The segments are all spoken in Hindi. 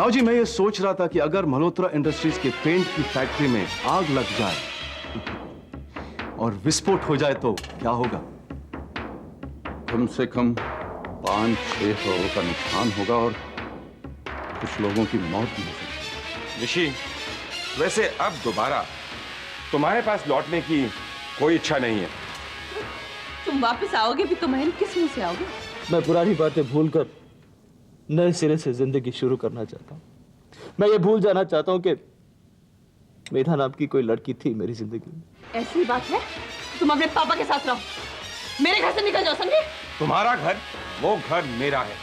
साहु जी, मैं ये सोच रहा था कि अगर मल्होत्रा इंडस्ट्रीज के पेंट की फैक्ट्री में आग लग जाए और विस्फोट हो जाए तो क्या होगा? कम से कम 5-6 करोड़ का नुकसान होगा और कुछ लोगों की मौत भी हो सकती है। ऋषि, वैसे अब दोबारा तुम्हारे पास लौटने की कोई इच्छा नहीं है। तुम वापस आओगे भी तो महल किस मुंह से आओगे? मैं पुरानी बातें भूलकर नए सिरे से जिंदगी शुरू करना चाहता हूँ। मैं ये भूल जाना चाहता हूँ कि मेधा नाम की कोई लड़की थी मेरी जिंदगी में। ऐसी बात है, तुम अपने पापा के साथ रहो, मेरे घर से निकल जाओ, समझे? तुम्हारा घर, वो घर मेरा है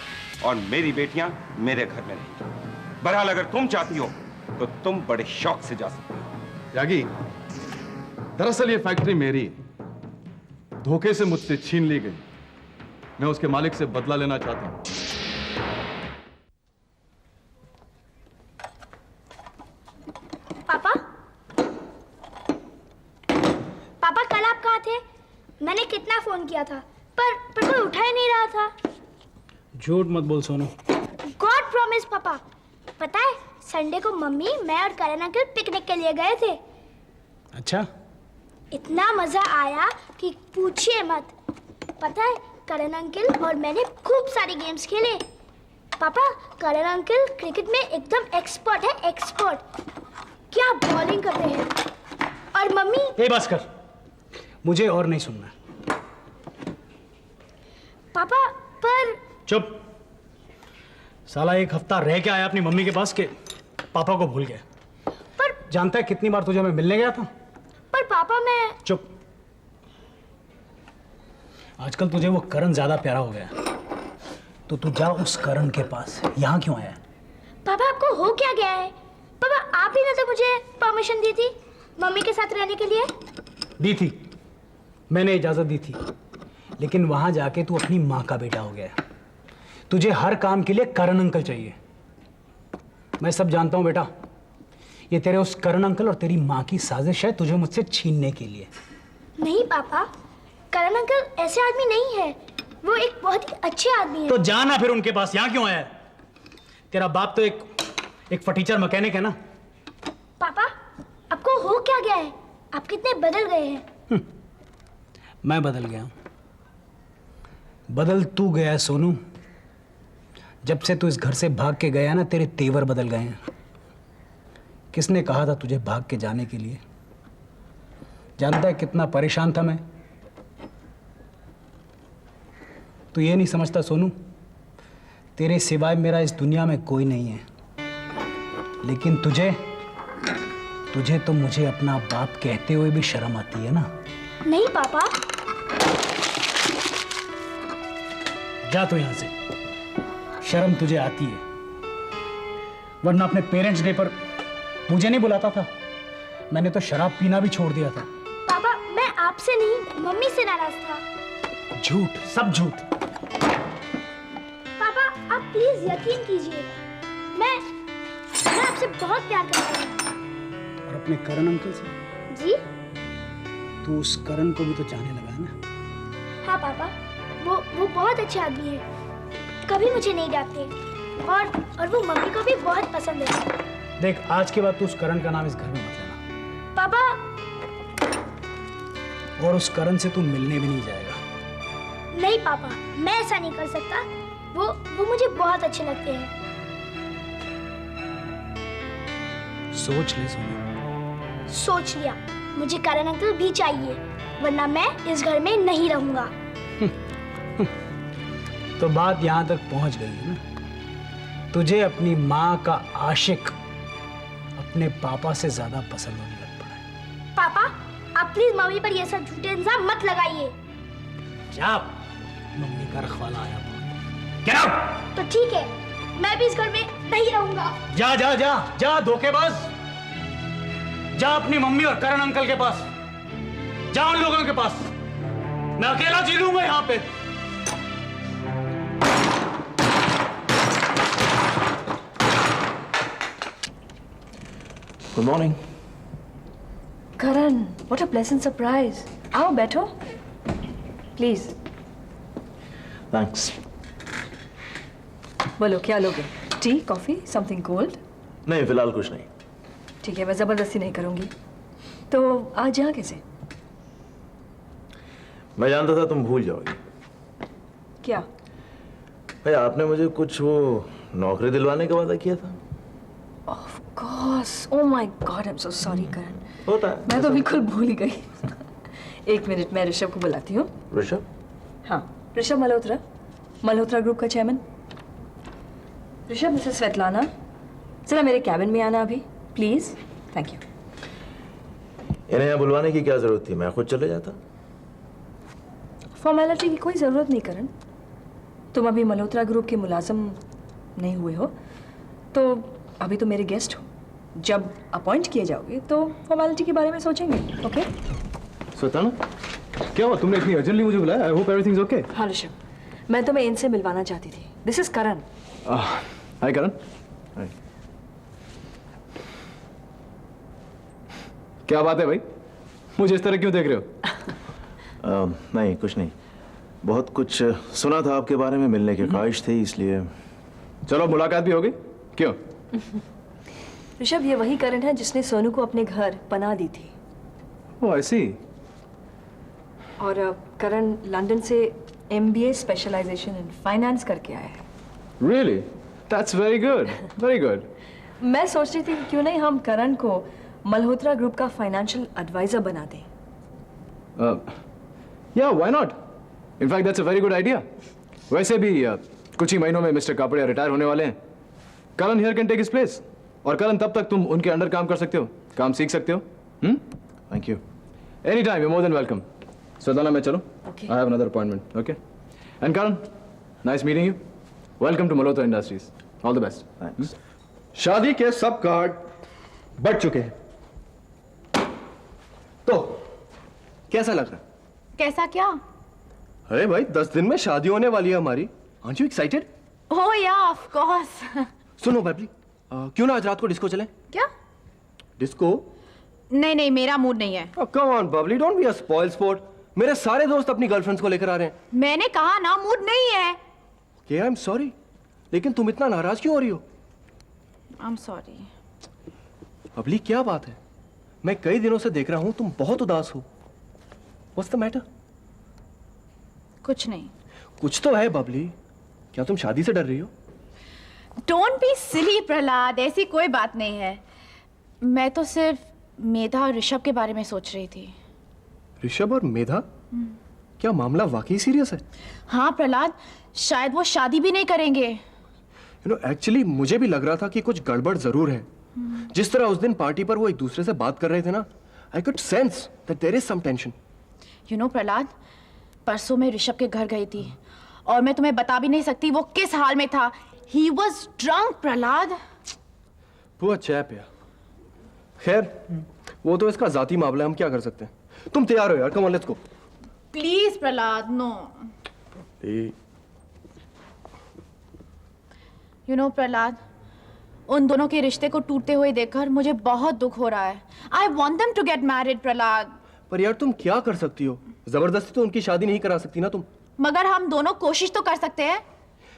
और मेरी बेटियां मेरे घर में नहीं। बहरहाल अगर तुम चाहती हो तो तुम बड़े शौक से जा सकते हो। त्यागी, दरअसल ये फैक्ट्री मेरी है, धोखे से मुझसे छीन ली गई। मैं उसके मालिक से बदला लेना चाहता हूं। पापा, पापा कल आप कहाँ थे? मैंने कितना फोन किया था पर कोई उठा ही नहीं रहा था। झूठ मत बोल सोनू। गॉड प्रॉमिस पापा। पता है संडे को मम्मी, मैं और करण अंकल पिकनिक के लिए गए थे। अच्छा? इतना मजा आया कि पूछिए मत। पता है करण अंकल और मैंने खूब सारे गेम्स खेले। पापा, करण अंकल क्रिकेट में एकदम एक्सपर्ट है, एक्सपर्ट। क्या बॉलिंग करते हैं। और मम्मी। ए बस कर, मुझे और नहीं सुनना। पापा पर। चुप। साला एक हफ्ता रह के आया अपनी मम्मी के पास के पापा को भूल गया। पर जानता है कितनी बार तुझे मैं मिलने गया था? पर पापा मैं। चुप। आजकल तुझे वो करण ज्यादा प्यारा हो गया, तो तू जा उस करण के पास। यहाँ क्यों आया? पापा आपको हो क्या गया है? पापा आप ही ने तो मुझे परमिशन दी थी मम्मी के साथ रहने के लिए। दी थी, मैंने इजाजत दी थी, लेकिन वहां जाके तू अपनी माँ का बेटा हो गया। तुझे हर काम के लिए करण अंकल चाहिए। मैं सब जानता हूं बेटा, ये तेरे उस करण अंकल और तेरी माँ की साजिश है तुझे मुझसे छीनने के लिए। नहीं पापा, करण अंकल ऐसे आदमी नहीं है, वो एक बहुत ही अच्छे आदमी है। तो जाना फिर उनके पास। यहाँ क्यों आया? तेरा बाप तो एक फटीचर मैकेनिक है ना। पापा आपको हो क्या गया है? आप कितने बदल गए हैं। मैं बदल गया हूं? बदल तू गया है सोनू। जब से तू इस घर से भाग के गया ना, तेरे तेवर बदल गए हैं। किसने कहा था तुझे भाग के जाने के लिए? जानता है कितना परेशान था मैं? तू ये नहीं समझता सोनू, तेरे सिवाय मेरा इस दुनिया में कोई नहीं है। लेकिन तुझे तो मुझे अपना बाप कहते हुए भी शर्म आती है ना? नहीं पापा। जा तू यहां से। शर्म तुझे आती है, वरना अपने पेरेंट्स डे पर मुझे नहीं बुलाता था। मैंने तो शराब पीना भी छोड़ दिया था। पापा मैं आपसे नहीं, मम्मी से नाराज था। झूठ, सब झूठ। पापा आप प्लीज यकीन कीजिए, मैं आपसे बहुत प्यार करता हूँ। और अपने करण अंकल से? जी। तू उस करण को भी तो चाहने लगा है ना? हाँ पापा, वो बहुत अच्छे आदमी है, कभी मुझे नहीं डांटते और वो मम्मी को भी बहुत पसंद है। देख, आज के बाद तू उस करण का नाम इस घर में मत लेना। पापा। और उस करण से तू मिलने भी नहीं जाएगा। नहीं पापा, मैं ऐसा नहीं कर सकता। वो मुझे बहुत अच्छे लगते हैं। सोच ले सोनू। सोच लिया, मुझे करण अंकल भी चाहिए, वरना मैं इस घर में नहीं रहूंगा। तो बात यहां तक पहुंच गई है ना? तुझे अपनी माँ का आशिक अपने पापा से ज्यादा पसंद होने लग पड़ा है। पापा आप प्लीज मम्मी पर ये सब झूठे इल्जाम मत लगाइए। जा, मम्मी का रखवाला आया। Get out! तो ठीक है, मैं भी इस घर में नहीं रहूंगा। जा जा जा जा धोखेबाज। जा अपनी मम्मी और करण अंकल के पास। जा उन लोगों के पास। मैं अकेला जी लूंगा यहाँ पे। Good morning. Karan, what a pleasant surprise. आओ बैठो, please. Thanks. बोलो क्या लोगे? Tea coffee something cold? नहीं, फिलहाल कुछ नहीं। ठीक है, मैं जबरदस्ती नहीं करूंगी। तो आज यहाँ कैसे? मैं जानता था तुम भूल जाओगी। क्या? भाई आपने मुझे कुछ वो नौकरी दिलवाने का वादा किया था। Of course. Oh my god, I am so sorry Karan. होता है। मैं तो बिल्कुल भूल ही गई। एक मिनट, मैं ऋषभ को बुलाती हूँ। ऋषभ? हाँ, ऋषभ मल्होत्रा, मल्होत्रा ग्रुप का चेयरमैन। ऋषभ, मिसेस स्वेतलाना, जरा मेरे कैबिन में आना अभी प्लीज। Thank you. इन्हें यहाँ बुलवाने की क्या जरूरत थी, मैं खुद चले जाता। फॉर्मेलिटी की कोई जरूरत नहीं करण। तुम अभी मल्होत्रा ग्रुप के मुलाजिम नहीं हुए हो, तो अभी तो मेरे गेस्ट हो। जब अपॉइंट किए जाओगे तो फॉर्मेलिटी के बारे में सोचेंगे। ओके? स्वेताना, क्या हुआ? तुमने इतनी अर्जेंटली मुझे बुलाया? I hope everything is okay. हाँ ऋषभ, मैं तुम्हें इनसे मिलवाना चाहती थी। दिस इज करण। हाय करण। हाय। क्या बात है भाई, मुझे इस तरह क्यों देख रहे हो? नहीं कुछ नहीं, बहुत कुछ सुना था आपके बारे में, मिलने की ख्वाहिश थी इसलिए। चलो मुलाकात भी हो गई। क्यों? ऋषभ, ये वही करण है जिसने सोनू को अपने घर पनाह दी थी। ओह आई सी। और करण लंदन से MBA स्पेशलाइजेशन इन फाइनेंस करके आया है। Really? That's very good, very good. मैं सोच रही थी कि क्यों नहीं हम करण को मल्होत्रा ग्रुप का फाइनेंशियल एडवाइजर बना दें। या why not, in fact that's a very good idea. वैसे भी कुछ ही महीनों में मिस्टर कापड़िया रिटायर होने वाले हैं। Karan here can take his place, और करण तब तक तुम उनके अंडर काम कर सकते हो, काम सीख सकते हो। Thank you. Any time, you more than welcome. Swetana, मैं चलो, Okay. I have another appointment. Okay? And Karan, nice meeting you. Welcome to Malhotra industries. All the best. Thanks. शादी के सब कार्ड बढ़ चुके हैं, तो कैसा लग रहा है? कैसा क्या? अरे भाई 10 दिन में शादी होने वाली है हमारी। Aren't you excited? ओह या, ऑफ कोर्स। सुनो बबली, क्यों ना आज रात को डिस्को चले? क्या? डिस्को? नहीं नहीं, मेरा मूड नहीं है। Come on Babli, don't be a spoil sport. मेरे सारे दोस्त अपनी गर्लफ्रेंड्स को लेकर आ रहे हैं। मैंने कहा ना, मूड नहीं है। ओके, आई एम सॉरी, लेकिन तुम इतना नाराज क्यों हो रही हो? I am sorry. बबली क्या बात है? मैं कई दिनों से देख रहा हूं तुम बहुत उदास हो। What's the matter? कुछ नहीं। कुछ तो है बबली, क्या तुम शादी से डर रही हो? डोंट बी सिली प्रहलाद, ऐसी कोई बात नहीं है। मैं तो सिर्फ मेधा और ऋषभ के बारे में सोच रही थी। ऋषभ और मेधा? क्या मामला वाकई सीरियस है? हाँ प्रहलाद, शायद वो शादी भी नहीं करेंगे। यू नो एक्चुअली मुझे भी लग रहा था कि कुछ गड़बड़ जरूर है। जिस तरह उस दिन पार्टी पर वो एक दूसरे से बात कर रहे थे ना, I could sense that there is some tension. You know Prahlad, परसों मैं ऋषभ के घर गई थी और मैं तुम्हें बता भी नहीं सकती वो किस हाल में था। He was drunk Prahlad. Poor chap यार। खैर, वो तो इसका जाती मामला है, हम क्या कर सकते हैं। तुम तैयार हो यार? Come on let's go. Please Prahlad, no. You know Prahlad, उन दोनों के रिश्ते को टूटते हुए देखकर मुझे बहुत दुख हो रहा है। I want them to get married Prahlad. पर यार तुम क्या कर सकती हो? जबरदस्ती तो उनकी शादी नहीं करा सकती ना तुम। मगर हम दोनों कोशिश तो कर सकते हैं।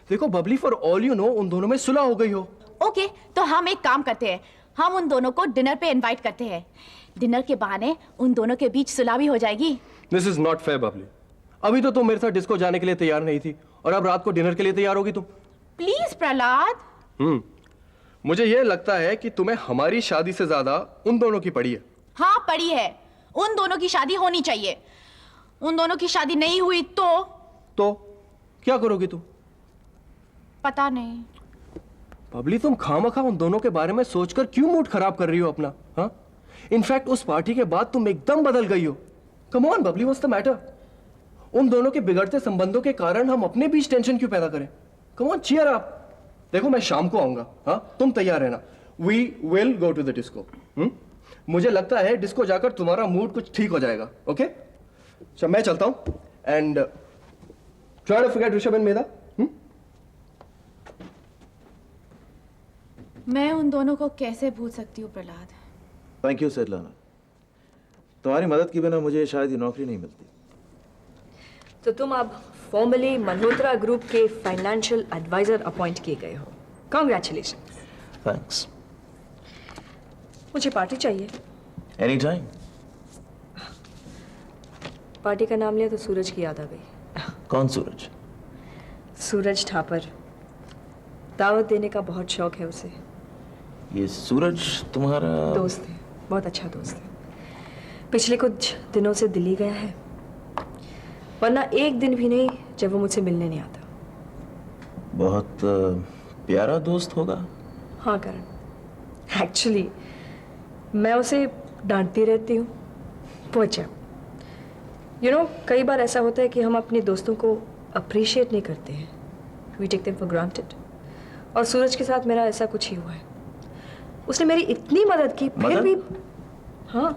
देखो Babli, for all you know उन दोनों में सुलह हो गई हो। ओके, तो हम एक काम करते हैं, हम उन दोनों को डिनर पे इनवाइट करते हैं। डिनर के बहाने उन दोनों के बीच सुलह भी हो जाएगी। This is not fair Babli. अभी तो तुम मेरे साथ डिस्को जाने के लिए तैयार नहीं थी, और अब रात को डिनर के लिए तैयार होगी तुम? प्लीज प्रहलाद। मुझे यह लगता है कि तुम्हें हमारी शादी से ज्यादा उन दोनों की पड़ी है। हाँ पड़ी है, उन दोनों की शादी होनी चाहिए। उन दोनों की शादी नहीं हुई तो क्या करोगी तुम? पता नहीं। बबली, तुम खामखा उन दोनों के बारे में सोचकर क्यों मूड खराब कर रही हो अपना? हाँ, इनफैक्ट उस पार्टी के बाद तुम एकदम बदल गई हो। Come on Babli, what's the matter? उन दोनों के बिगड़ते संबंधों के कारण हम अपने बीच टेंशन क्यों पैदा करें? Come on, cheer up. देखो मैं शाम को आऊंगा, हाँ, तुम तैयार रहना। We will go to the disco. मुझे लगता है डिस्को जाकर तुम्हारा मूड कुछ ठीक हो जाएगा। ओके, अच्छा मैं चलता हूं, and try to forget Rishabh and Medha. मैं उन दोनों को कैसे भूल सकती हूँ प्रहलाद। थैंक यू स्वेतलाना, तुम्हारी मदद के बिना मुझे शायद ये नौकरी नहीं मिलती। तो तुम अब फॉर्मली मल्होत्रा ग्रुप के फाइनेंशियल एडवाइजर अपॉइंट किए गए हो। कॉन्ग्रेचुलेशन। थैंक्स। मुझे पार्टी चाहिए। Any time. पार्टी का नाम लिया तो सूरज की याद आ गई। कौन सूरज? सूरज थापर। दावत देने का बहुत शौक है उसे। ये सूरज तुम्हारा दोस्त है, बहुत अच्छा दोस्त है। पिछले कुछ दिनों से दिल्ली गया है, वरना एक दिन भी नहीं जब वो मुझसे मिलने नहीं आता। बहुत प्यारा दोस्त होगा। हाँ करण, एक्चुअली मैं उसे डांटती रहती हूँ। पहुँचा यू नो, कई बार ऐसा होता है कि हम अपने दोस्तों को अप्रिशिएट नहीं करते हैं, we take them for granted. और सूरज के साथ मेरा ऐसा कुछ ही हुआ है। उसने मेरी इतनी मदद की, फिर भी हाँ,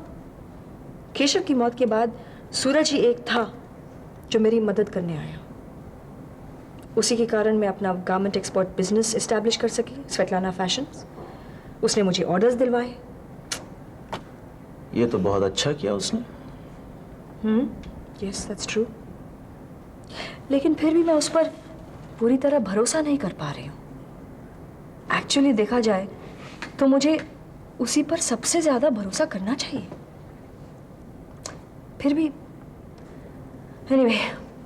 केशव की मौत के बाद सूरज ही एक था जो मेरी मदद करने आया। उसी के कारण मैं अपना गारमेंट एक्सपोर्ट बिजनेस एस्टैब्लिश कर सकी, स्वेटलाना फैशंस। उसने मुझे ऑर्डर्स दिलवाए। ये तो बहुत अच्छा किया उसने। Yes that's true. लेकिन फिर भी मैं उस पर पूरी तरह भरोसा नहीं कर पा रही हूँ। एक्चुअली देखा जाए तो मुझे उसी पर सबसे ज्यादा भरोसा करना चाहिए। फिर भी anyway,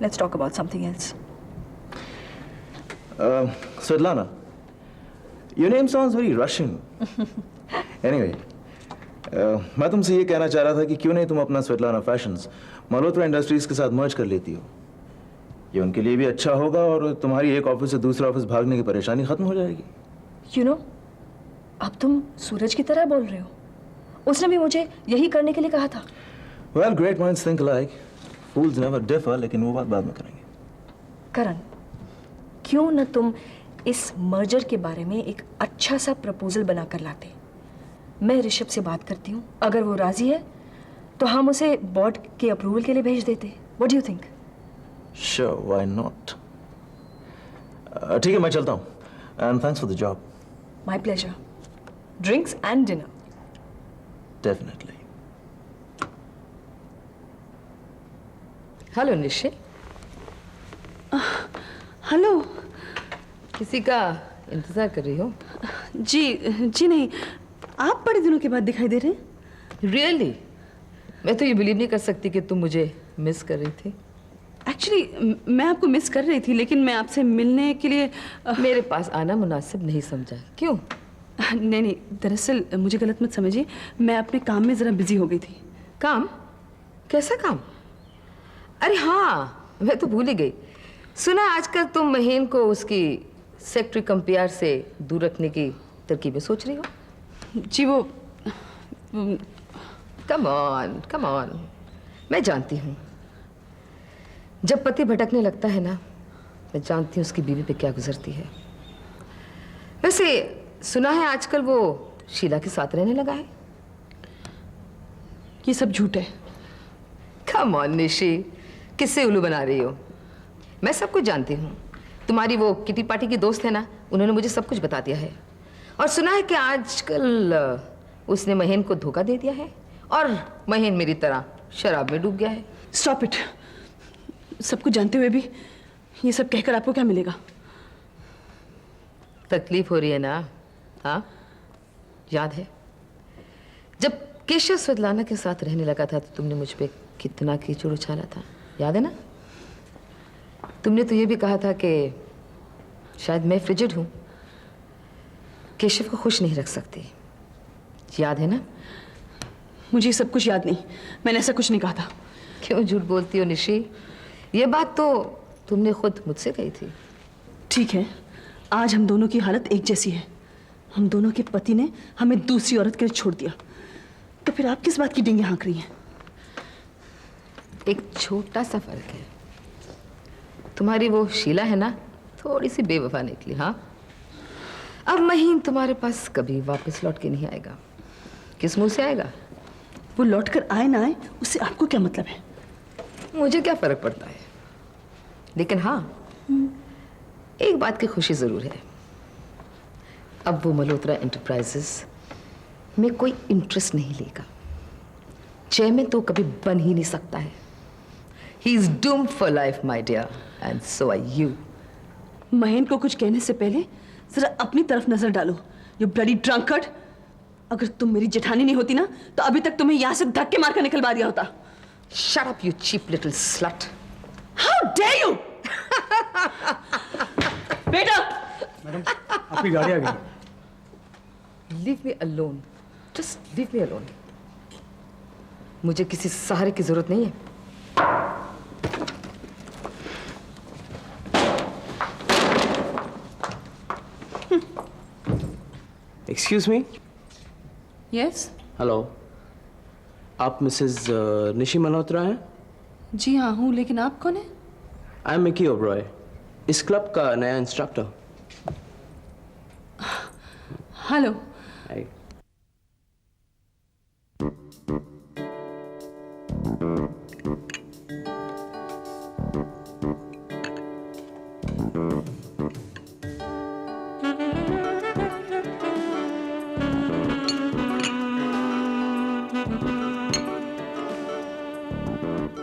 let's talk about something else. Svetlana, your name sounds very Russian. Anyway, मैं तुमसे ये कहना चाह रहा था कि क्यों नहीं तुम अपना स्वेटलाना फैशंस मल्होत्रा इंडस्ट्रीज के साथ मर्ज कर लेती हो। ये उनके लिए भी अच्छा होगा और तुम्हारी एक ऑफिस से दूसरा ऑफिस भागने की परेशानी खत्म हो जाएगी। यू नो, अब तुम सूरज की तरह बोल रहे हो। उसने भी मुझे यही करने के लिए कहा था। Well, great minds think alike. Fools never differ, लेकिन वो बात बाद में करेंगे। करण, क्यों न तुम इस मर्जर के बारे में एक अच्छा सा प्रपोजल बनाकर लाते। मैं ऋषभ से बात करती हूँ, अगर वो राजी है तो हम उसे बोर्ड के अप्रूवल के लिए भेज देते। What do you think? Sure, why not? ठीक है, मैं चलता हूँ। And thanks for the job. My pleasure. Drinks and dinner. Definitely. Hello Nishi. Hello. किसी का इंतजार कर रही हो? जी नहीं, आप बड़े दिनों के बाद दिखाई दे रहे हैं। रियली? मैं तो ये बिलीव नहीं कर सकती कि तुम मुझे मिस कर रही थी। एक्चुअली मैं आपको मिस कर रही थी, लेकिन मैं आपसे मिलने के लिए मेरे पास आना मुनासिब नहीं समझा। क्यों? नहीं, दरअसल मुझे गलत मत समझिए, मैं अपने काम में ज़रा बिजी हो गई थी। काम? कैसा काम? अरे हाँ, मैं तो भूल ही गई। सुना आजकल तुम महीन को उसकी सेक्रेटरी कंपेयर से दूर रखने की तरकीबें सोच रही हो। जी वो कम ऑन, मैं जानती हूँ। जब पति भटकने लगता है ना, मैं जानती हूँ उसकी बीवी पे क्या गुजरती है। वैसे सुना है आजकल वो शीला के साथ रहने लगा है। ये सब झूठ है। कम ऑन निशी, किससे उल्लू बना रही हो? मैं सब कुछ जानती हूँ। तुम्हारी वो किटी पार्टी की दोस्त है ना, उन्होंने मुझे सब कुछ बता दिया है। और सुना है कि आजकल उसने महीन को धोखा दे दिया है और महीन मेरी तरह शराब में डूब गया है। Stop it. सब कुछ जानते हुए भी ये सब कहकर आपको क्या मिलेगा? तकलीफ हो रही है ना? हाँ, याद है जब केशव स्वेटलाना के साथ रहने लगा था तो तुमने मुझ पे कितना कीचड़ उछाला था, याद है ना? तुमने तो ये भी कहा था कि शायद मैं फ्रिजिड हूं, केशव को खुश नहीं रख सकती, याद है ना? मुझे सब कुछ याद नहीं, मैंने ऐसा कुछ नहीं कहा था। क्यों झूठ बोलती हो निशी? ये बात तो तुमने खुद मुझसे कही थी। ठीक है, आज हम दोनों की हालत एक जैसी है। हम दोनों के पति ने हमें दूसरी औरत के लिए छोड़ दिया, तो फिर आप किस बात की डींगे हाँक रही हैं? एक छोटा सा फर्क है। तुम्हारी वो शीला है ना, थोड़ी सी बेवफा निकली। हाँ, अब महीन तुम्हारे पास कभी वापस लौट के नहीं आएगा। किस मुंह से आएगा? वो लौट कर आए ना आए, उससे आपको क्या मतलब है? मुझे क्या फर्क पड़ता है, लेकिन हाँ, एक बात की खुशी जरूर है। अब वो मल्होत्रा एंटरप्राइजेस में कोई इंटरेस्ट नहीं लेगा। चेयरमैन तो कभी बन ही नहीं सकता है। He is doomed for life, my dear, and so are you. महेन को कुछ कहने से पहले जरा अपनी तरफ नजर डालो, यू ब्लडी ड्रंकर्ड। अगर तुम मेरी जेठानी नहीं होती ना तो अभी तक तुम्हें यहाँ से धक्के मारकर निकलवा दिया होता। Shut up, you cheap little slut. How dare you! बेटा, मैडम आपकी गाड़ी आ गई। Leave me alone. Just leave me alone. मुझे किसी सहारे की जरूरत नहीं है। Excuse me? यस हेलो, आप मिसेस निशी मल्होत्रा हैं? जी हाँ हूँ, लेकिन आप कौन है? आई एम मिकी ओब्रॉय, इस क्लब का नया इंस्ट्रक्टर। हेलो। हाय।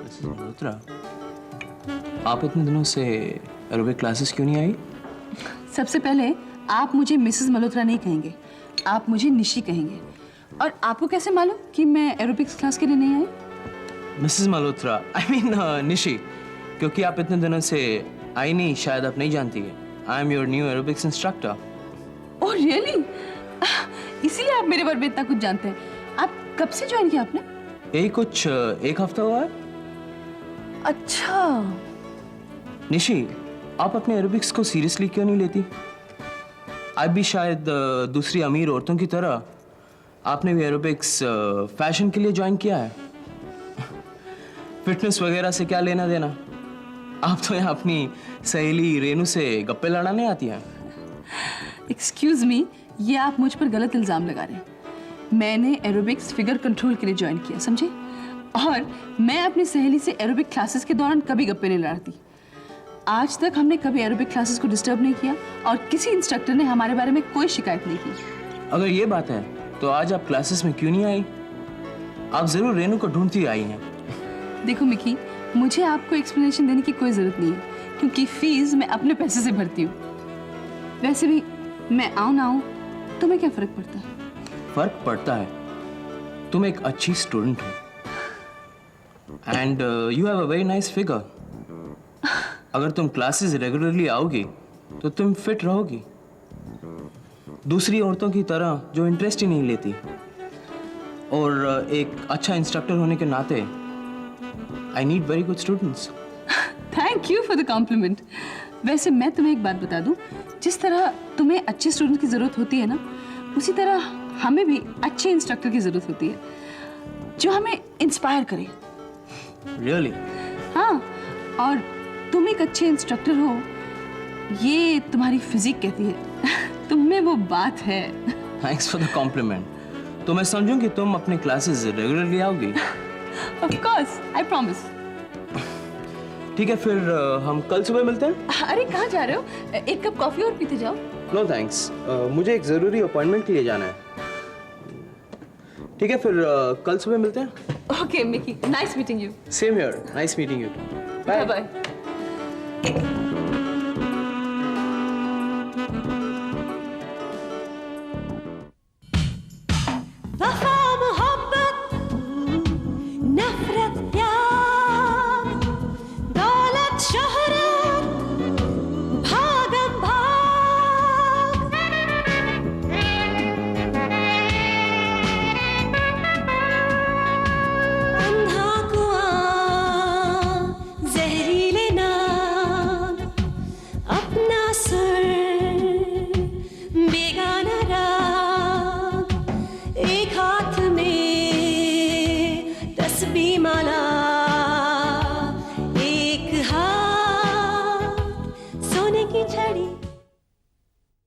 मिसेस मल्होत्रा, आप इतने दिनों से एरोबिक क्लासेस क्यों नहीं आई? सबसे पहले आप मुझे मिसेस मल्होत्रा नहीं कहेंगे, आप मुझे निशी कहेंगे। और आपको कैसे मालूम कि मैं एरोबिक्स क्लास के लिए नहीं आई? Mrs Malhotra, I mean Nishi, क्योंकि आप इतने दिनों से आई नहीं, शायद आप नहीं जानती है। I am your new aerobics instructor. Oh really? इसीलिए आप मेरे बारे में इतना कुछ जानते हैं। आप कब से ज्वाइन किया आपने? यही कुछ एक हफ्ता हुआ है। अच्छा। निशी, आप अपने एरोबिक्स को सीरियसली क्यों नहीं लेती? आप भी शायद दूसरी अमीर औरतों की तरह आपने भी एरोबिक्स फैशन के लिए ज्वाइन किया है। फिटनेस वगैरह से क्या लेना देना? आप तो यहाँ अपनी सहेली रेनू से गप्पे लड़ाने आती हैं। एक्सक्यूज मी, ये आप मुझ पर गलत इल्जाम लगा रहे हैं। मैंने एरोबिक्स फिगर कंट्रोल के लिए ज्वाइन किया, समझे? और मैं अपनी सहेली से एरोबिक क्लासेस के दौरान कभी गप्पे नहीं लड़ती। आज तक हमने कभी एरोबिक क्लासेस को डिस्टर्ब नहीं किया और किसी इंस्ट्रक्टर ने हमारे बारे में कोई शिकायत नहीं की। अगर ये बात है तो आज आप क्लासेस में क्यों नहीं आई? आप जरूर रेनू को ढूंढती आई हैं। देखो मिकी, मुझे आपको एक्सप्लेनेशन देने की कोई जरूरत नहीं है, क्योंकि फीस मैं अपने पैसे से भरती हूँ। वैसे भी मैं आऊँ ना आऊँ तुम्हें क्या फर्क पड़ता है? फर्क पड़ता है, तुम एक अच्छी स्टूडेंट हो and you have a very nice figure. अगर तुम क्लासेस रेगुलरली आओगी तो तुम फिट रहोगी, दूसरी औरतों की तरह जो इंटरेस्ट ही नहीं लेती। और एक अच्छा इंस्ट्रक्टर होने के नाते I need very good students. Thank you for the compliment. वैसे मैं तुम्हें एक बात बता दूं, जिस तरह तुम्हें अच्छे स्टूडेंट की ज़रूरत होती है ना, उसी तरह हमें भी अच्छे इंस्ट्रक्टर की ज़रूरत होती है जो हमें इंस्पायर करे। रियली? हाँ, और तुम एक अच्छे इंस्ट्रक्टर हो ये तुम्हारी फिजिक कहती है। तुम में वो बात है। Thanks for the compliment. तो मैं समझूं कि तुम अपने क्लासेस रेगुलरली आओगी? Of course, I promise. ठीक है, फिर हम कल सुबह मिलते हैं। अरे कहाँ जा रहे हो? एक कप कॉफी और पीते जाओ। नो थैंक्स, मुझे एक ज़रूरी अपॉइंटमेंट के लिए जाना है। ठीक है, फिर कल सुबह मिलते हैं। Okay Mickey, nice meeting you. Same here, nice meeting you. Bye bye. वफा मोहब्बत नफरत प्यार दौलत शोहरत भागम भाग अंधा कुआं जहरीले नाग अपना सुर बेगाना राग